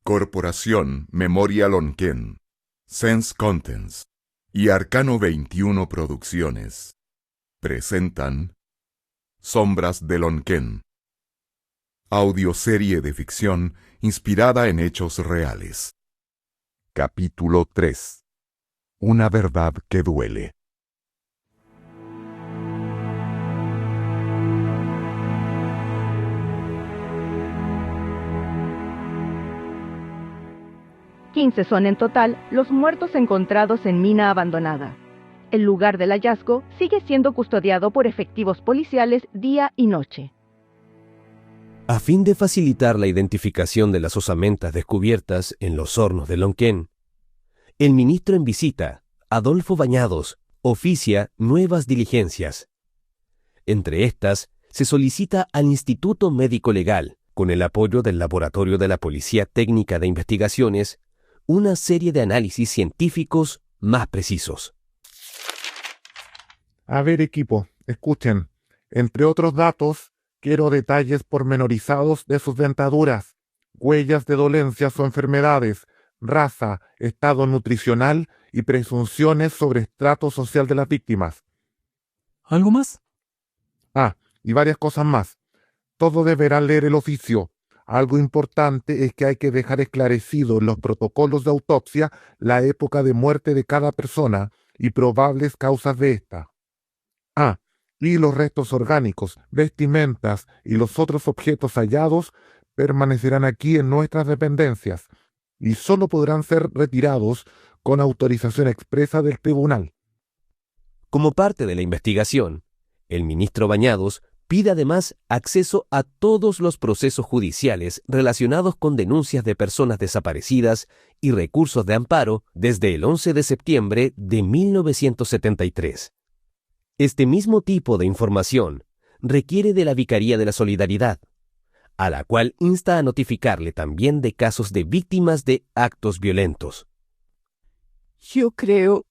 Corporación Memoria Lonquén, Sense Contents y Arcano 21 Producciones presentan Sombras de Lonquén, audioserie de ficción inspirada en hechos reales. Capítulo 3. Una verdad que duele. Son en total los muertos encontrados en mina abandonada. El lugar del hallazgo sigue siendo custodiado por efectivos policiales día y noche. A fin de facilitar la identificación de las osamentas descubiertas en los hornos de Lonquén, el ministro en visita, Adolfo Bañados, oficia nuevas diligencias. Entre estas, se solicita al Instituto Médico Legal, con el apoyo del Laboratorio de la Policía Técnica de Investigaciones, una serie de análisis científicos más precisos. A ver, equipo, escuchen. Entre otros datos, quiero detalles pormenorizados de sus dentaduras, huellas de dolencias o enfermedades, raza, estado nutricional y presunciones sobre estrato social de las víctimas. ¿Algo más? Y varias cosas más. Todo deberá leer el oficio. Algo importante es que hay que dejar esclarecido en los protocolos de autopsia la época de muerte de cada persona y probables causas de esta. Y los restos orgánicos, vestimentas y los otros objetos hallados permanecerán aquí en nuestras dependencias y solo podrán ser retirados con autorización expresa del tribunal. Como parte de la investigación, el ministro Bañados pide además acceso a todos los procesos judiciales relacionados con denuncias de personas desaparecidas y recursos de amparo desde el 11 de septiembre de 1973. Este mismo tipo de información requiere de la Vicaría de la Solidaridad, a la cual insta a notificarle también de casos de víctimas de actos violentos. Yo creo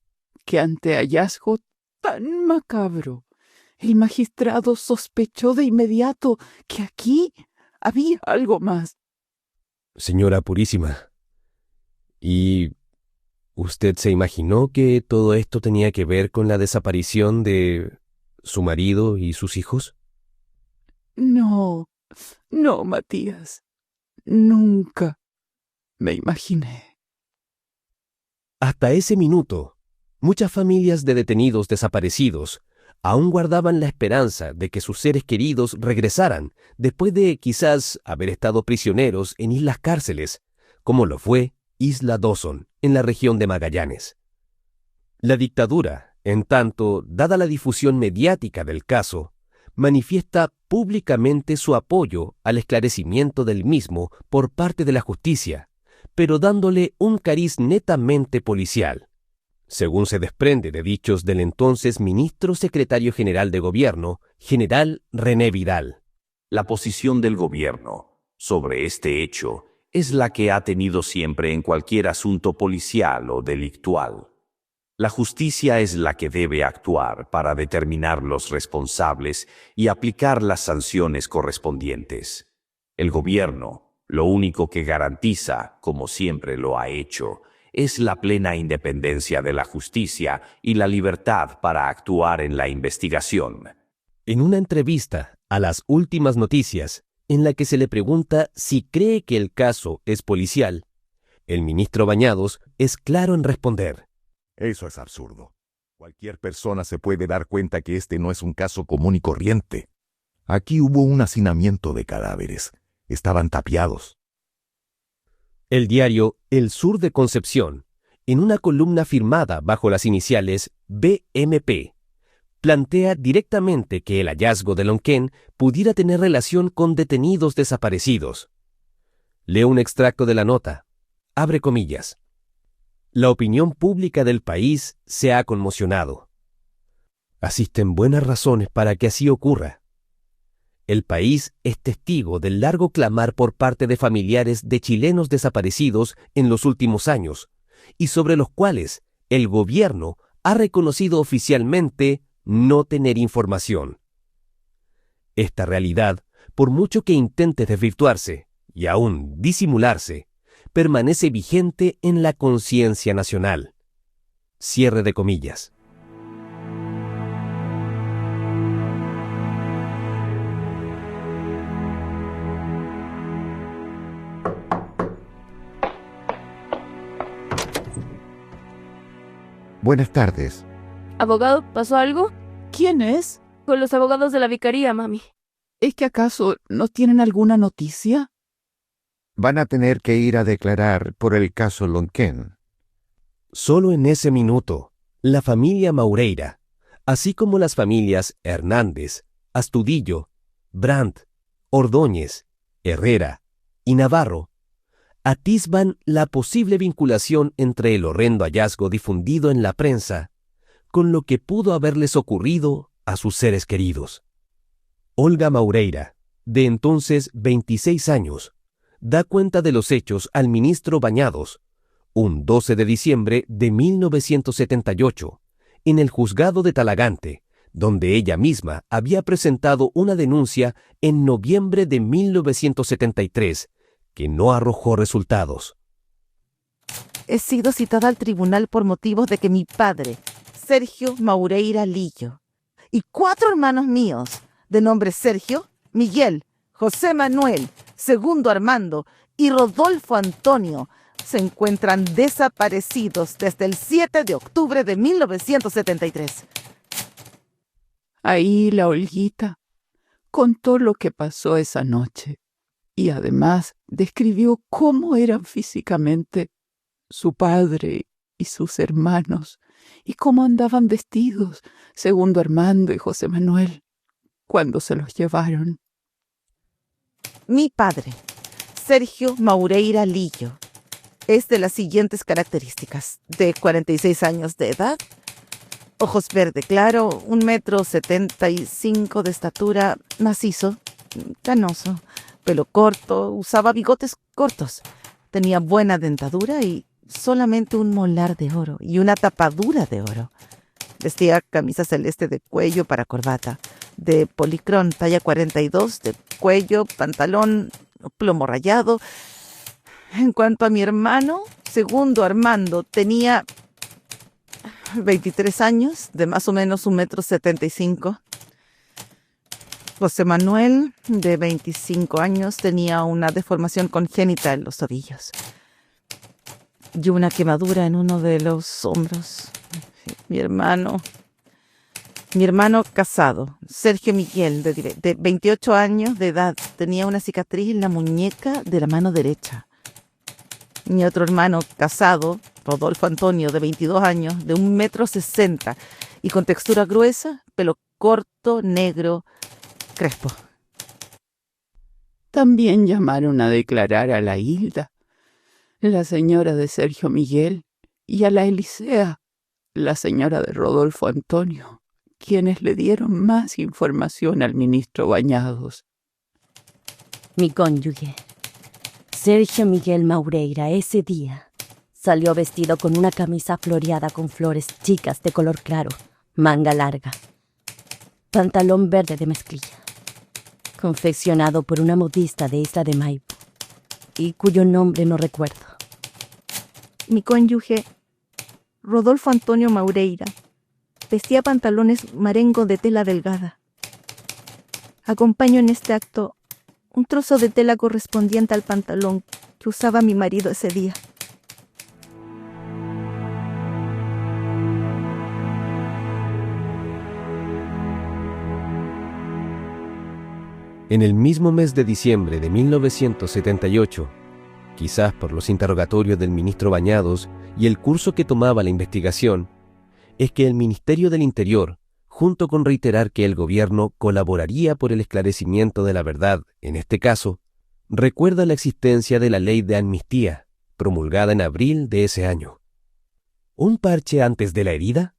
que ante hallazgo tan macabro, el magistrado sospechó de inmediato que aquí había algo más. Señora Purísima, ¿y usted se imaginó que todo esto tenía que ver con la desaparición de su marido y sus hijos? No, Matías. Nunca me imaginé. Hasta ese minuto, muchas familias de detenidos desaparecidos aún guardaban la esperanza de que sus seres queridos regresaran después de quizás haber estado prisioneros en islas cárceles, como lo fue Isla Dawson, en la región de Magallanes. La dictadura, en tanto, dada la difusión mediática del caso, manifiesta públicamente su apoyo al esclarecimiento del mismo por parte de la justicia, pero dándole un cariz netamente policial, según se desprende de dichos del entonces ministro secretario general de Gobierno, general René Vidal. La posición del gobierno sobre este hecho es la que ha tenido siempre en cualquier asunto policial o delictual. La justicia es la que debe actuar para determinar los responsables y aplicar las sanciones correspondientes. El gobierno, lo único que garantiza, como siempre lo ha hecho, es la plena independencia de la justicia y la libertad para actuar en la investigación. En una entrevista a Las Últimas Noticias, en la que se le pregunta si cree que el caso es policial, el ministro Bañados es claro en responder: Eso es absurdo. Cualquier persona se puede dar cuenta que este no es un caso común y corriente. Aquí hubo un hacinamiento de cadáveres. Estaban tapiados. El diario El Sur de Concepción, en una columna firmada bajo las iniciales BMP, plantea directamente que el hallazgo de Lonquén pudiera tener relación con detenidos desaparecidos. Leo un extracto de la nota. Abre comillas. La opinión pública del país se ha conmocionado. Asisten buenas razones para que así ocurra. El país es testigo del largo clamar por parte de familiares de chilenos desaparecidos en los últimos años, y sobre los cuales el gobierno ha reconocido oficialmente no tener información. Esta realidad, por mucho que intente desvirtuarse y aún disimularse, permanece vigente en la conciencia nacional. Cierre de comillas. Buenas tardes. Abogado, ¿pasó algo? ¿Quién es? Con los abogados de la vicaría, mami. ¿Es que acaso no tienen alguna noticia? Van a tener que ir a declarar por el caso Lonquén. Solo en ese minuto, la familia Maureira, así como las familias Hernández, Astudillo, Brandt, Ordóñez, Herrera y Navarro, atisban la posible vinculación entre el horrendo hallazgo difundido en la prensa con lo que pudo haberles ocurrido a sus seres queridos. Olga Maureira, de entonces 26 años, da cuenta de los hechos al ministro Bañados, un 12 de diciembre de 1978, en el juzgado de Talagante, donde ella misma había presentado una denuncia en noviembre de 1973, que no arrojó resultados. He sido citada al tribunal por motivos de que mi padre, Sergio Maureira Lillo, y 4 hermanos míos, de nombre Sergio, Miguel, José Manuel, Segundo Armando y Rodolfo Antonio, se encuentran desaparecidos desde el 7 de octubre de 1973. Ahí la Olguita contó lo que pasó esa noche y además describió cómo eran físicamente su padre y sus hermanos y cómo andaban vestidos Segundo Armando y José Manuel cuando se los llevaron. Mi padre, Sergio Maureira Lillo, es de las siguientes características: de 46 años de edad, ojos verde claro, 1,75 m de estatura, macizo, canoso, pelo corto, usaba bigotes cortos, tenía buena dentadura y solamente un molar de oro y una tapadura de oro. Vestía camisa celeste de cuello para corbata, de policrón talla 42, de cuello, pantalón plomo rayado. En cuanto a mi hermano, Segundo Armando, tenía 23 años, de más o menos 1,75 m. José Manuel, de 25 años, tenía una deformación congénita en los tobillos y una quemadura en uno de los hombros. Mi hermano casado, Sergio Miguel, de 28 años de edad, tenía una cicatriz en la muñeca de la mano derecha. Mi otro hermano casado, Rodolfo Antonio, de 22 años, de 1,60 m y con textura gruesa, pelo corto, negro, crespo. También llamaron a declarar a la Hilda, la señora de Sergio Miguel, y a la Elisea, la señora de Rodolfo Antonio, quienes le dieron más información al ministro Bañados. Mi cónyuge, Sergio Miguel Maureira, ese día salió vestido con una camisa floreada con flores chicas de color claro, manga larga, pantalón verde de mezclilla, confeccionado por una modista de Isla de Maipo, y cuyo nombre no recuerdo. Mi cónyuge, Rodolfo Antonio Maureira, vestía pantalones marengo de tela delgada. Acompaño en este acto un trozo de tela correspondiente al pantalón que usaba mi marido ese día. En el mismo mes de diciembre de 1978, quizás por los interrogatorios del ministro Bañados y el curso que tomaba la investigación, es que el Ministerio del Interior, junto con reiterar que el gobierno colaboraría por el esclarecimiento de la verdad en este caso, recuerda la existencia de la Ley de Amnistía, promulgada en abril de ese año. ¿Un parche antes de la herida?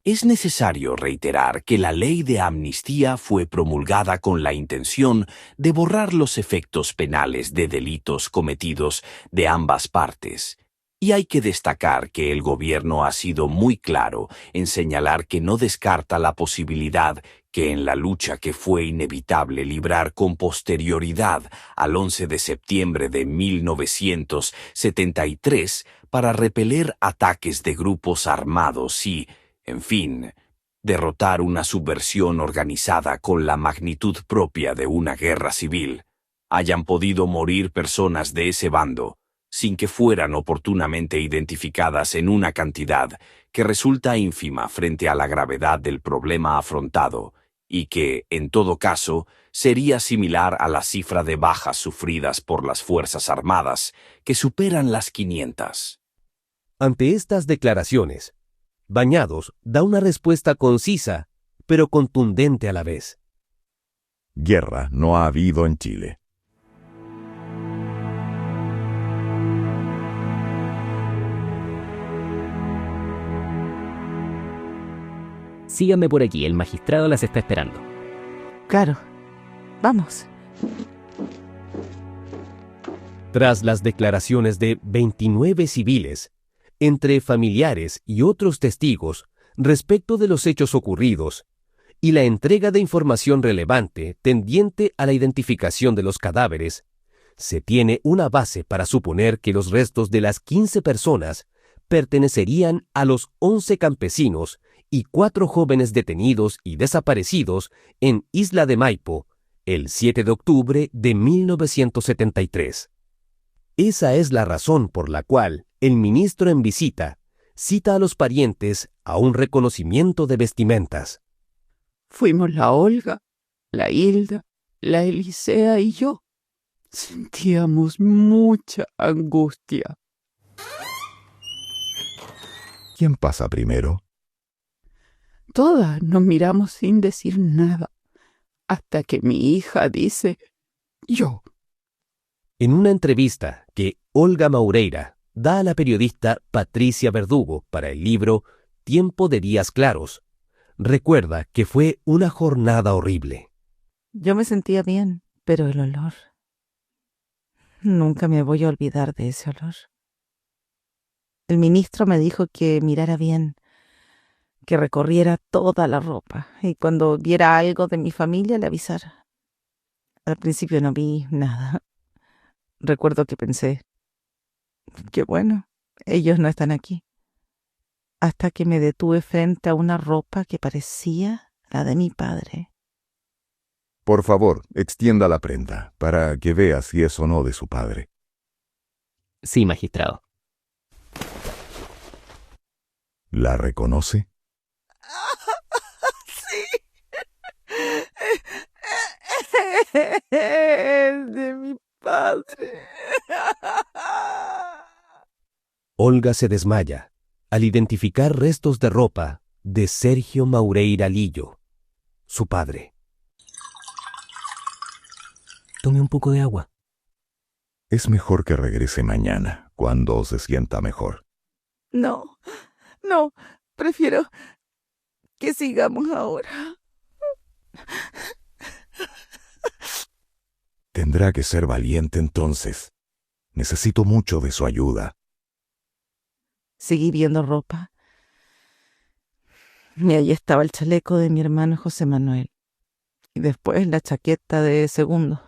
Es necesario reiterar que la ley de amnistía fue promulgada con la intención de borrar los efectos penales de delitos cometidos de ambas partes Y hay que destacar que el gobierno ha sido muy claro en señalar que no descarta la posibilidad que en la lucha que fue inevitable librar con posterioridad al 11 de septiembre de 1973 para repeler ataques de grupos armados y, en fin, derrotar una subversión organizada con la magnitud propia de una guerra civil, hayan podido morir personas de ese bando, sin que fueran oportunamente identificadas en una cantidad que resulta ínfima frente a la gravedad del problema afrontado y que, en todo caso, sería similar a la cifra de bajas sufridas por las Fuerzas Armadas, que superan las 500. Ante estas declaraciones, Bañados da una respuesta concisa, pero contundente a la vez. Guerra no ha habido en Chile. Síganme por aquí, el magistrado las está esperando. Claro. Vamos. Tras las declaraciones de 29 civiles, entre familiares y otros testigos respecto de los hechos ocurridos, y la entrega de información relevante tendiente a la identificación de los cadáveres, se tiene una base para suponer que los restos de las 15 personas pertenecerían a los 11 campesinos y 4 jóvenes detenidos y desaparecidos en Isla de Maipo el 7 de octubre de 1973. Esa es la razón por la cual el ministro en visita cita a los parientes a un reconocimiento de vestimentas. Fuimos la Olga, la Hilda, la Elisea y yo. Sentíamos mucha angustia. ¿Quién pasa primero? Todas nos miramos sin decir nada, hasta que mi hija dice, yo. En una entrevista que Olga Maureira da a la periodista Patricia Verdugo para el libro Tiempo de días claros, recuerda que fue una jornada horrible. Yo me sentía bien, pero el olor... Nunca me voy a olvidar de ese olor. El ministro me dijo que mirara bien, que recorriera toda la ropa y cuando viera algo de mi familia le avisara. Al principio no vi nada. Recuerdo que pensé, qué bueno, ellos no están aquí. Hasta que me detuve frente a una ropa que parecía la de mi padre. Por favor, extienda la prenda para que vea si es o no de su padre. Sí, magistrado. ¿La reconoce? Sí. Es de mi padre. Olga se desmaya al identificar restos de ropa de Sergio Maureira Lillo, su padre. Tome un poco de agua. Es mejor que regrese mañana, cuando se sienta mejor. No, prefiero que sigamos ahora. Tendrá que ser valiente entonces. Necesito mucho de su ayuda. Seguí viendo ropa. Y ahí estaba el chaleco de mi hermano José Manuel. Y después la chaqueta de Segundo.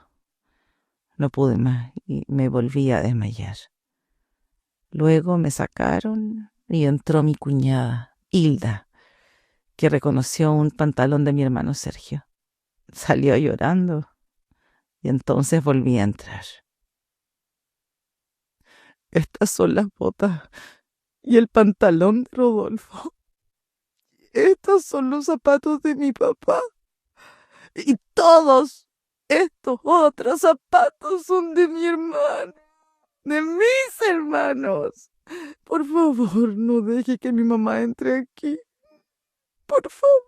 No pude más y me volví a desmayar. Luego me sacaron y entró mi cuñada, Hilda, que reconoció un pantalón de mi hermano Sergio. Salió llorando y entonces volví a entrar. Estas son las botas y el pantalón de Rodolfo. Estos son los zapatos de mi papá. Y todos estos otros zapatos son de mi hermano, de mis hermanos. Por favor, no deje que mi mamá entre aquí. Por favor.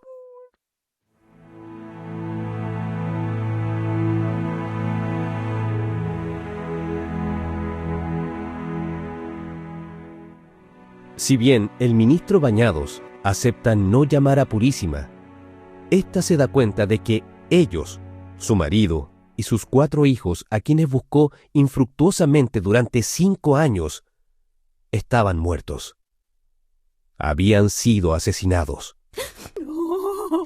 Si bien el ministro Bañados acepta no llamar a Purísima, ésta se da cuenta de que ellos, su marido y sus 4 hijos, a quienes buscó infructuosamente durante 5 años, estaban muertos. Habían sido asesinados. ¡No!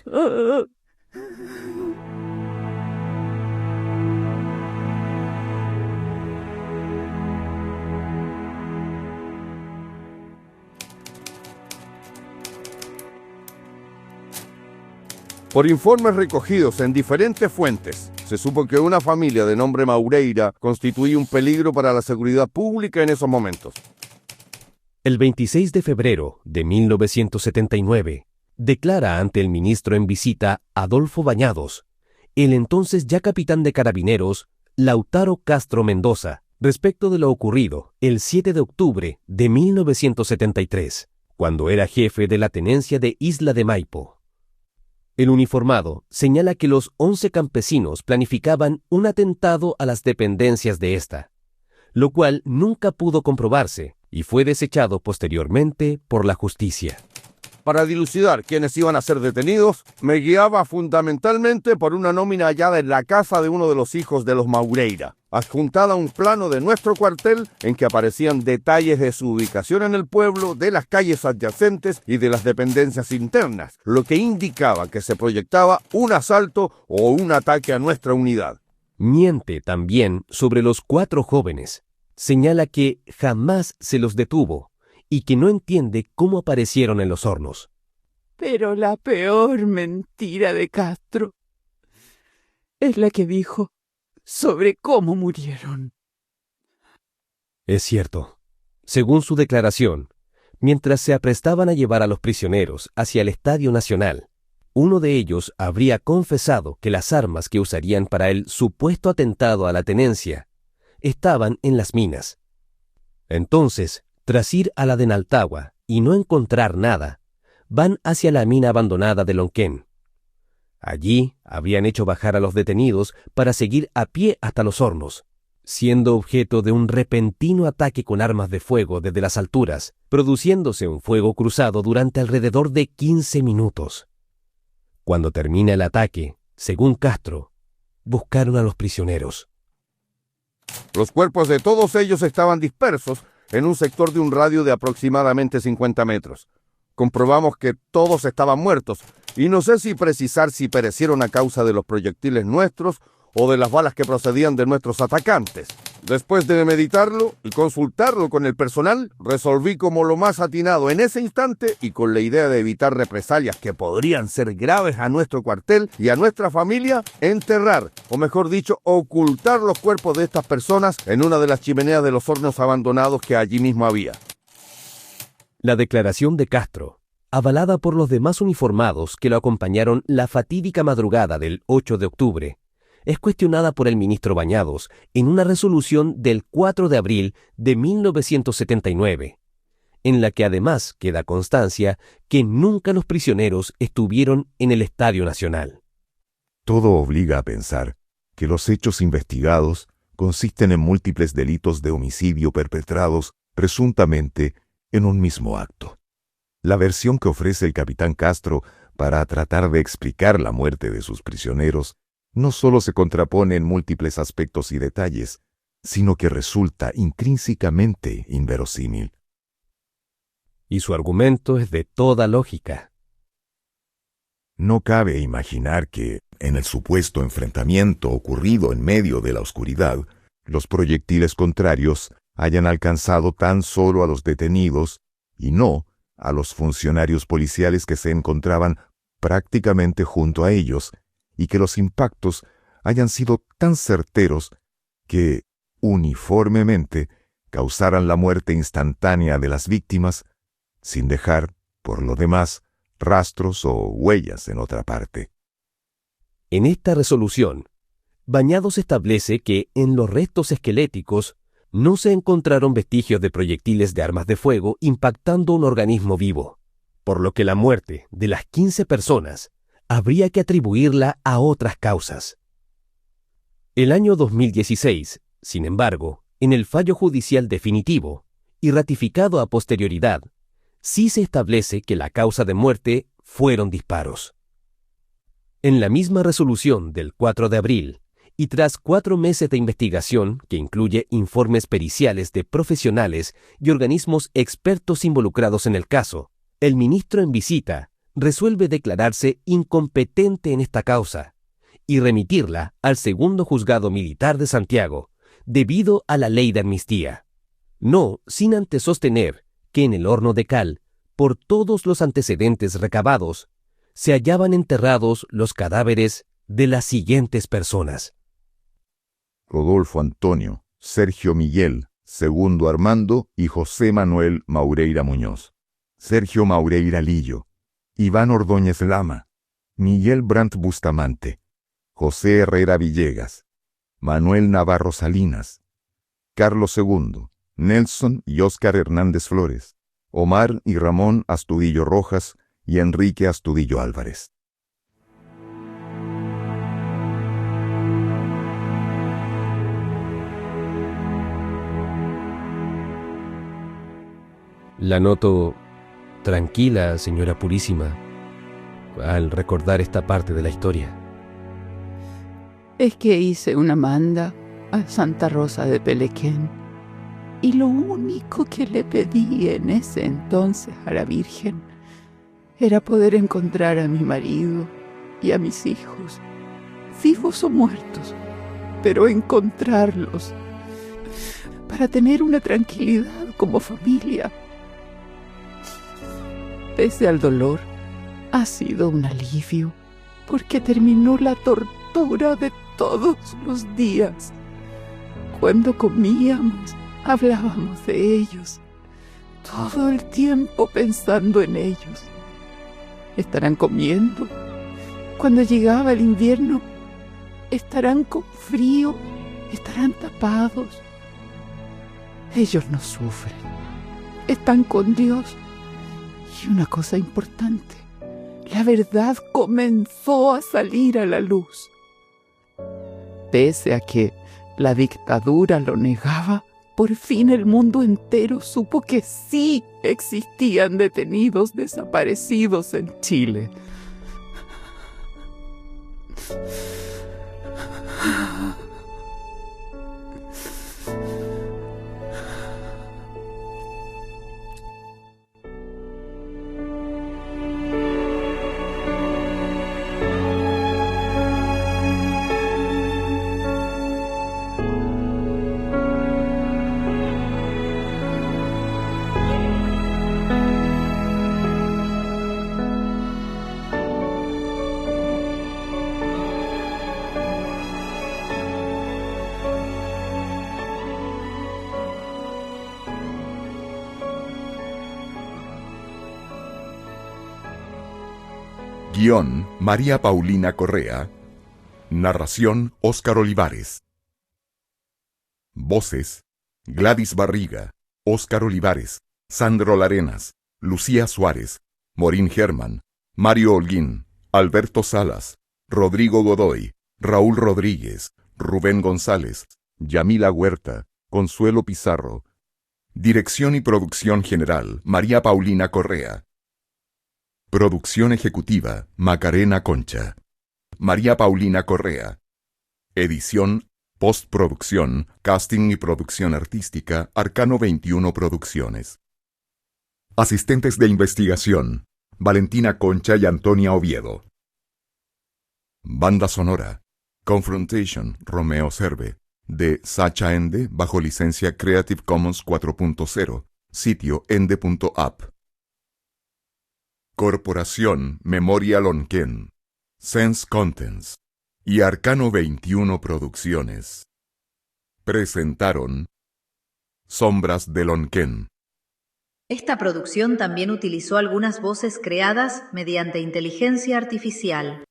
¡No! Por informes recogidos en diferentes fuentes, se supo que una familia de nombre Maureira constituía un peligro para la seguridad pública en esos momentos. El 26 de febrero de 1979, declara ante el ministro en visita Adolfo Bañados, el entonces ya capitán de Carabineros, Lautaro Castro Mendoza, respecto de lo ocurrido el 7 de octubre de 1973, cuando era jefe de la tenencia de Isla de Maipo. El uniformado señala que los 11 campesinos planificaban un atentado a las dependencias de esta, lo cual nunca pudo comprobarse y fue desechado posteriormente por la justicia. Para dilucidar quiénes iban a ser detenidos, me guiaba fundamentalmente por una nómina hallada en la casa de uno de los hijos de los Maureira, adjuntada a un plano de nuestro cuartel en que aparecían detalles de su ubicación en el pueblo, de las calles adyacentes y de las dependencias internas, lo que indicaba que se proyectaba un asalto o un ataque a nuestra unidad. Miente también sobre los 4 jóvenes. Señala que jamás se los detuvo y que no entiende cómo aparecieron en los hornos. Pero la peor mentira de Castro es la que dijo sobre cómo murieron. Es cierto. Según su declaración, mientras se aprestaban a llevar a los prisioneros hacia el Estadio Nacional, uno de ellos habría confesado que las armas que usarían para el supuesto atentado a la tenencia estaban en las minas. Entonces, tras ir a la de Naltagua y no encontrar nada, van hacia la mina abandonada de Lonquén. Allí habrían hecho bajar a los detenidos para seguir a pie hasta los hornos, siendo objeto de un repentino ataque con armas de fuego desde las alturas, produciéndose un fuego cruzado durante alrededor de 15 minutos. Cuando termina el ataque, según Castro, buscaron a los prisioneros. Los cuerpos de todos ellos estaban dispersos en un sector de un radio de aproximadamente 50 metros. Comprobamos que todos estaban muertos, y no sé si precisar si perecieron a causa de los proyectiles nuestros o de las balas que procedían de nuestros atacantes. Después de meditarlo y consultarlo con el personal, resolví como lo más atinado en ese instante y con la idea de evitar represalias que podrían ser graves a nuestro cuartel y a nuestra familia, enterrar, o mejor dicho, ocultar los cuerpos de estas personas en una de las chimeneas de los hornos abandonados que allí mismo había. La declaración de Castro, avalada por los demás uniformados que lo acompañaron la fatídica madrugada del 8 de octubre, es cuestionada por el ministro Bañados en una resolución del 4 de abril de 1979, en la que además queda constancia que nunca los prisioneros estuvieron en el Estadio Nacional. Todo obliga a pensar que los hechos investigados consisten en múltiples delitos de homicidio perpetrados presuntamente en un mismo acto. La versión que ofrece el capitán Castro para tratar de explicar la muerte de sus prisioneros no solo se contrapone en múltiples aspectos y detalles, sino que resulta intrínsecamente inverosímil. Y su argumento es de toda lógica. No cabe imaginar que, en el supuesto enfrentamiento ocurrido en medio de la oscuridad, los proyectiles contrarios hayan alcanzado tan solo a los detenidos y no a los funcionarios policiales que se encontraban prácticamente junto a ellos, y que los impactos hayan sido tan certeros que, uniformemente, causaran la muerte instantánea de las víctimas, sin dejar, por lo demás, rastros o huellas en otra parte. En esta resolución, Bañados establece que en los restos esqueléticos no se encontraron vestigios de proyectiles de armas de fuego impactando un organismo vivo, por lo que la muerte de las 15 personas habría que atribuirla a otras causas. El año 2016, sin embargo, en el fallo judicial definitivo y ratificado a posterioridad, sí se establece que la causa de muerte fueron disparos. En la misma resolución del 4 de abril, y tras 4 meses de investigación, que incluye informes periciales de profesionales y organismos expertos involucrados en el caso, el ministro en visita resuelve declararse incompetente en esta causa y remitirla al Segundo Juzgado Militar de Santiago, debido a la ley de amnistía. No sin antes sostener que en el horno de cal, por todos los antecedentes recabados, se hallaban enterrados los cadáveres de las siguientes personas: Rodolfo Antonio, Sergio Miguel, Segundo Armando y José Manuel Maureira Muñoz, Sergio Maureira Lillo, Iván Ordóñez Lama, Miguel Brandt Bustamante, José Herrera Villegas, Manuel Navarro Salinas, Carlos II, Nelson y Óscar Hernández Flores, Omar y Ramón Astudillo Rojas y Enrique Astudillo Álvarez. La noto tranquila, señora Purísima, al recordar esta parte de la historia. Es que hice una manda a Santa Rosa de Pelequén y lo único que le pedí en ese entonces a la Virgen era poder encontrar a mi marido y a mis hijos, vivos o muertos, pero encontrarlos para tener una tranquilidad como familia. Pese al dolor, ha sido un alivio, porque terminó la tortura de todos los días. Cuando comíamos, hablábamos de ellos, todo el tiempo pensando en ellos. ¿Estarán comiendo? Cuando llegaba el invierno, ¿estarán con frío? ¿Estarán tapados? Ellos no sufren, están con Dios. Y una cosa importante, la verdad comenzó a salir a la luz. Pese a que la dictadura lo negaba, por fin el mundo entero supo que sí existían detenidos desaparecidos en Chile. Guión, María Paulina Correa. Narración, Óscar Olivares. Voces, Gladys Barriga, Óscar Olivares, Sandro Larenas, Lucía Suárez, Morín Germán, Mario Holguín, Alberto Salas, Rodrigo Godoy, Raúl Rodríguez, Rubén González, Yamila Huerta, Consuelo Pizarro. Dirección y producción general, María Paulina Correa. Producción ejecutiva, Macarena Concha. María Paulina Correa. Edición, postproducción, casting y producción artística, Arcano 21 Producciones. Asistentes de investigación, Valentina Concha y Antonia Oviedo. Banda sonora, Confrontation, Romeo Serve, de Sacha Ende, bajo licencia Creative Commons 4.0, sitio ende.app. Corporación Memoria Lonquén, Sense Contents y Arcano 21 Producciones presentaron Sombras de Lonquén. Esta producción también utilizó algunas voces creadas mediante inteligencia artificial.